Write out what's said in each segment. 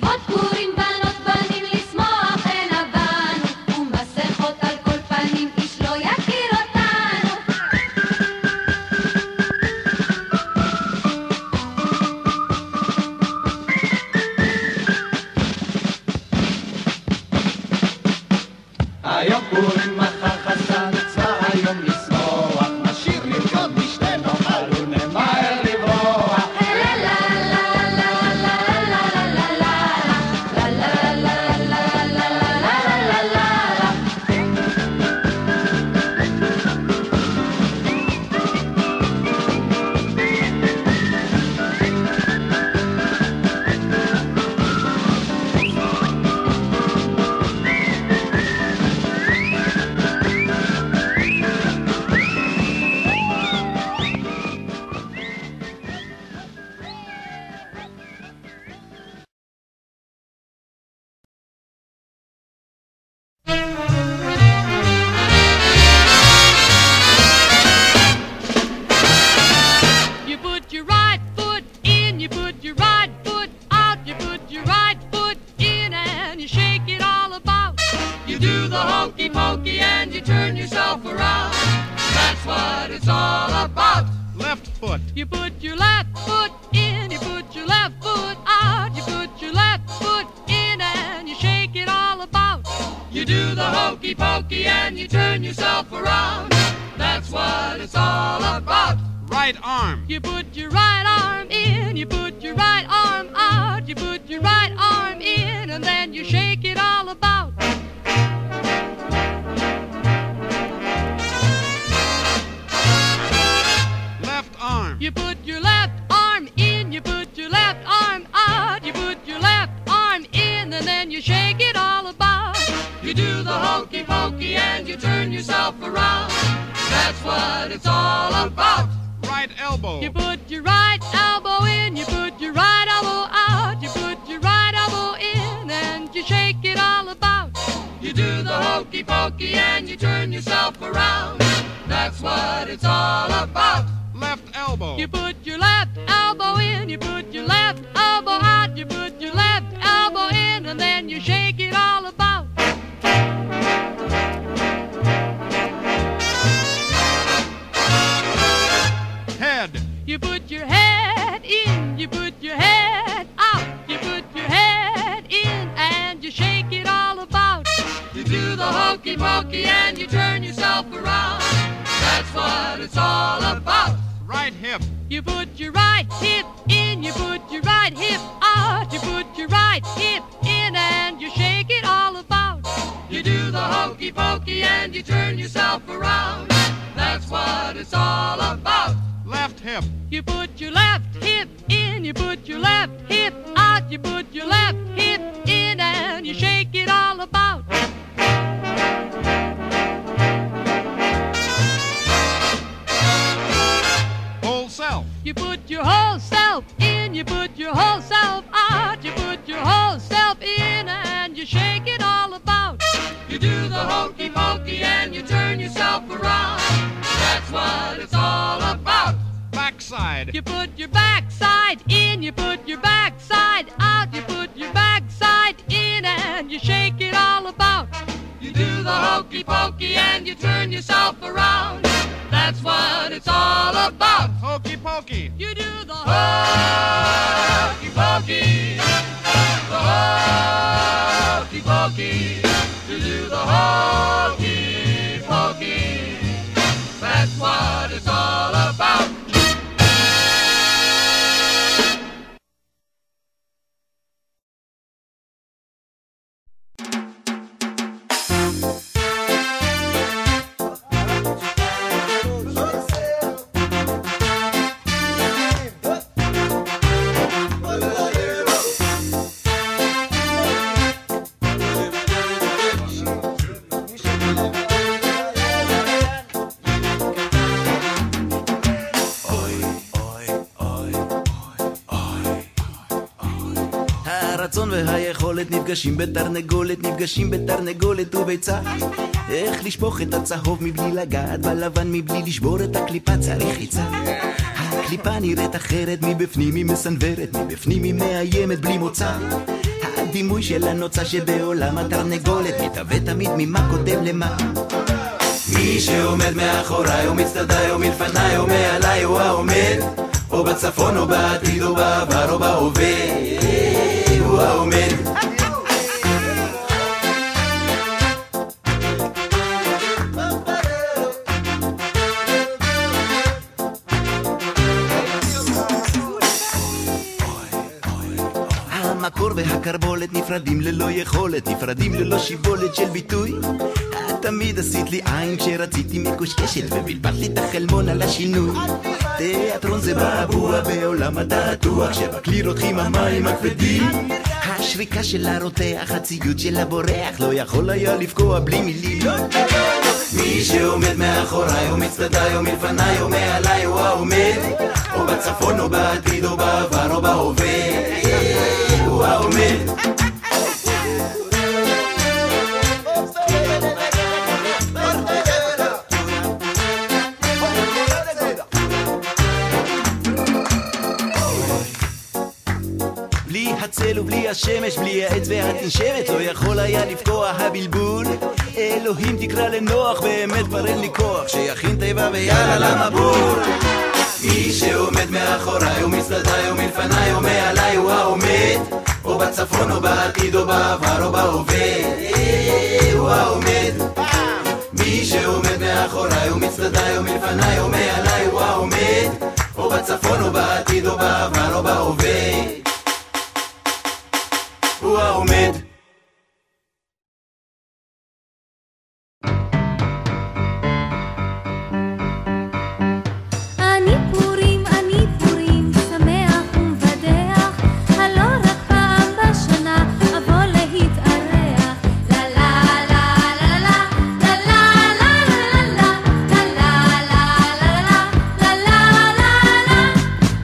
עוד פורים בנות בנים לשמוח אין הבנו ומסכות על כל פנים איש לא יכיר אותנו היום פורים מחר חסן צבא היום לשמוח נשיר נרקוד נשתה נאכל ונמהר לברוח You put your right foot in, you put your right foot out, you put your right foot in and you shake it all about. You do the hokey pokey and you turn yourself around. That's what it's all about. Left foot. You put your left foot in, you put your left foot out, you put your left foot in and you shake it all about. You do the hokey pokey and you turn yourself around. That's what it's all about. Right arm. You put your right arm in, you put your right arm out, you put your right arm in, and then you shake it all about. Left arm. You put your left arm in, you put your left arm out, you put your left arm in, and then you shake it all about. You do the hokey pokey and you turn yourself around. That's what it's all about. Right elbow. You put your right elbow in, you put your right elbow out, you put your right elbow in, and you shake it all about. You do the hokey pokey and you turn yourself around. That's what it's all about. Left elbow. You put your left elbow in, you put your left elbow out, you put your left elbow in, and then you shake it all about. Head. You put your head in, you put your head out, you put your head in, and you shake it all about. You do the hokey pokey and you turn yourself around. That's what it's all about. Right hip. You put your right hip in, you put your right hip out, you put your right hip in, and you shake it all about. You do the hokey pokey and you turn yourself around. That's what it's all about. Left hip. You put your left hip in, you put your left hip out, you put your left hip in, and you shake it all about. Whole self. You put your whole self in, you put your whole self out, you put your whole self in, and you shake it all about. You do the hokey pokey and you turn yourself around. That's what it's all about. Backside. You put your backside in, you put your backside out, you put your backside in, and you shake it all about. You do the hokey pokey and you turn yourself around. That's what it's all about. Hokey pokey. You do the hokey pokey, the hokey pokey. You do the hokey pokey. That's what it's all about. הרצון והיכולת נפגשים בתרנגולת, נפגשים בתרנגולת וביצה. איך לשפוך את הצהוב מבלי לגעת בלבן, מבלי לשבור את הקליפה, צריך חיצה. הקליפה נראית אחרת מבפנים, היא מסנוורת, מבפנים היא מאיימת בלי מוצא. דימוי של הנוצה שבעולם התרנגולת מתהווה תמיד ממה קודם למה. מי שעומד מאחוריי או מצדדיי או מלפניי או מעליי הוא העומד, או בצפון או בעתיד או בעבר או בהווה, הוא העומד. המקור והקרבולת נפרדים ללא יכולת, נפרדים ללא שיבולת של ביטוי. תמיד עשית לי עין כשרציתי מקושקשת ובלבלת לי את החלמון על השינוי. תיאטרון זה בעבוע בעולם התעתוע, שבכלי רותחים המים הכבדים. השריקה של הרותח, הציוד של הבורח, לא יכול היה לפגוע בלי מילים. מי שעומד מאחוריי או מצדדיי או מלפניי או מעליי הוא העומד, או בצפון או בעתיד או בעבר או בהווה, הוא העומד. בלי הצל ובלי השמש, בלי העץ והתנשמת, לא יכול היה לפקוע הבלבול. אלוהים תקרא לנוח, באמת כבר אין לי כוח, שיכין טבע ויאללה למבול. מי שעומד מאחוריי ומצדדיי ומלפניי או מעליי הוא העומד, או בצפון או בעתיד או בעבר או בהווה, הוא העומד. מי שעומד מאחוריי ומצדדיי ומלפניי או מעליי הוא העומד, או בצפון או בעתיד או בעבר או בהווה, הוא העומד.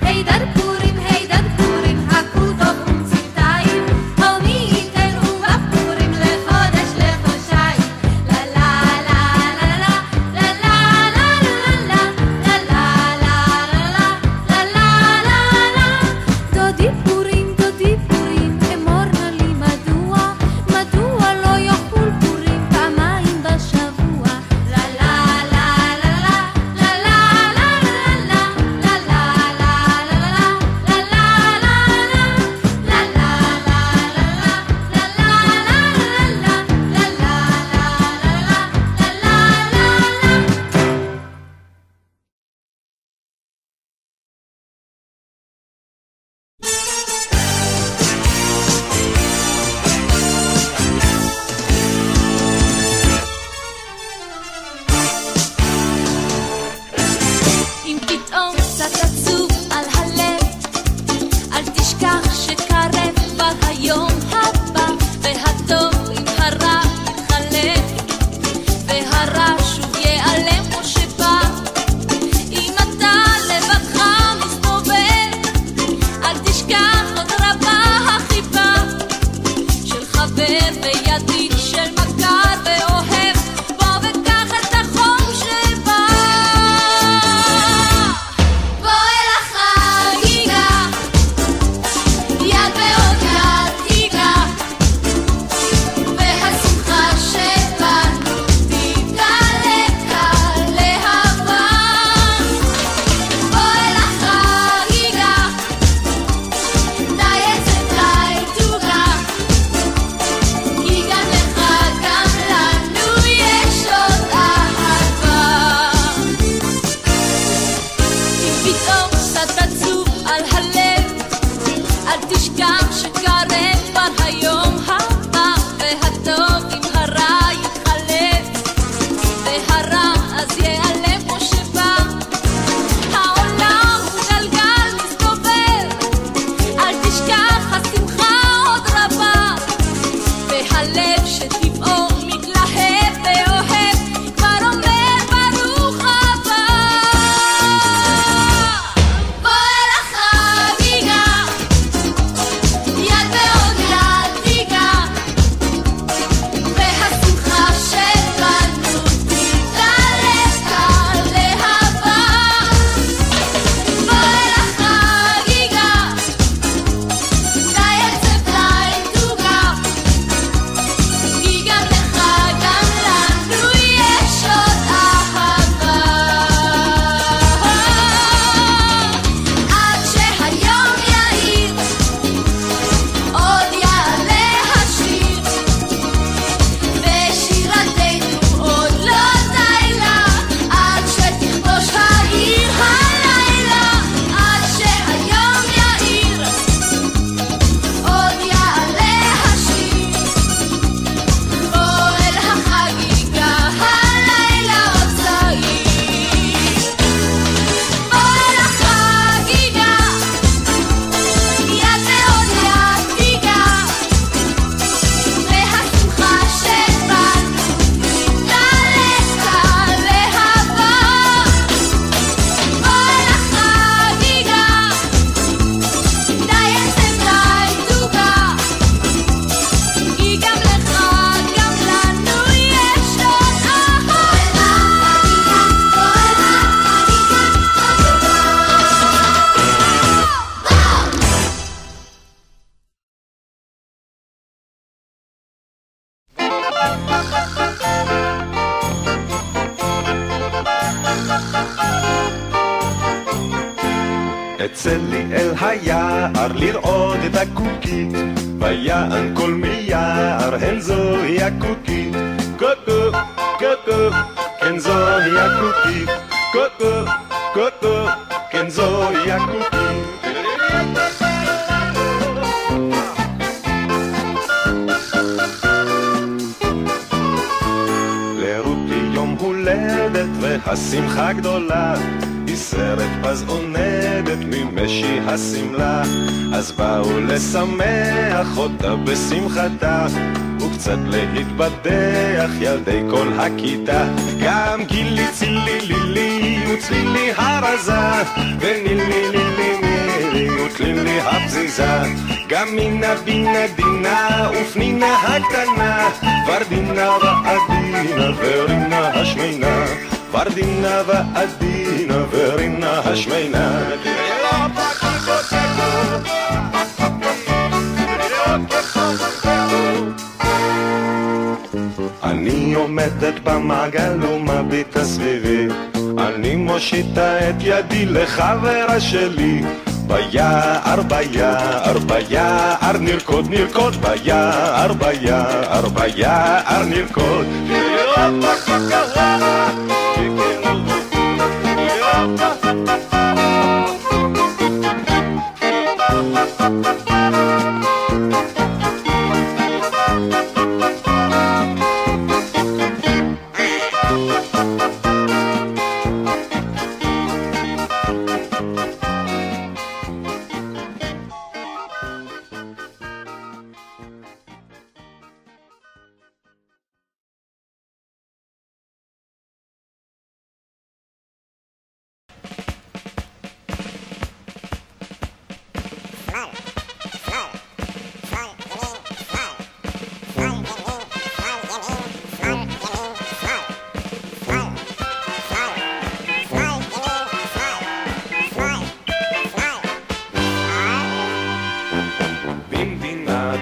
היי דד אצא לי אל היער לראות את הקוקית, ויען כל מיער, הן זוהי הקוקית. קוקו, קוקו, כן זוהי הקוקית. קוקו, קוקו, כן זוהי הקוקית. לרותי יום הולדת והשמחה גדולה, היא סרט פז עונדת ממשי השמלה, אז באו לשמח אותה בשמחתה וקצת להתבדח ילדי כל הכיתה. גם גילי צילי לילי וצלילי הרזה, ונילי לילי מילי וצלילי הפזיזה, גם מינה בינה דינה ופנינה הקטנה, ורדינה ועדינה ורינה השמינה, ורדינה ועדינה ורינה השמינה. אני עומדת במעגל ומביטה סביבי, אני מושיטה את ידי לחברה שלי. ביער, ביער, ביער נרקוד, נרקוד, ביער, ביער, ביער נרקוד.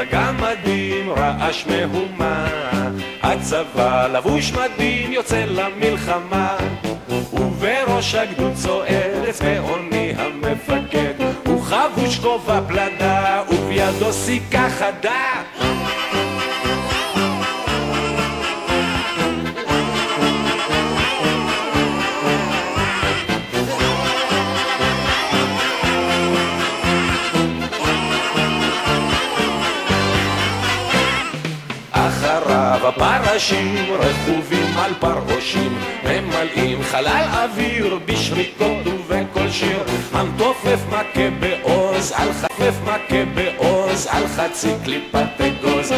הגמדים רעש מהומה, הצבא לבוש מדים יוצא למלחמה, ובראש הגדוד צועד צבעוני המפקד, הוא חבוש כובע פלדה ובידו סיכה חדה. אחריו הפרשים רכובים על פרעושים, ממלאים חלל אוויר בשריקות ובכל שיר, המתופף מכה בעוז על חפף מכה בעוז על חצי קליפת אגוז.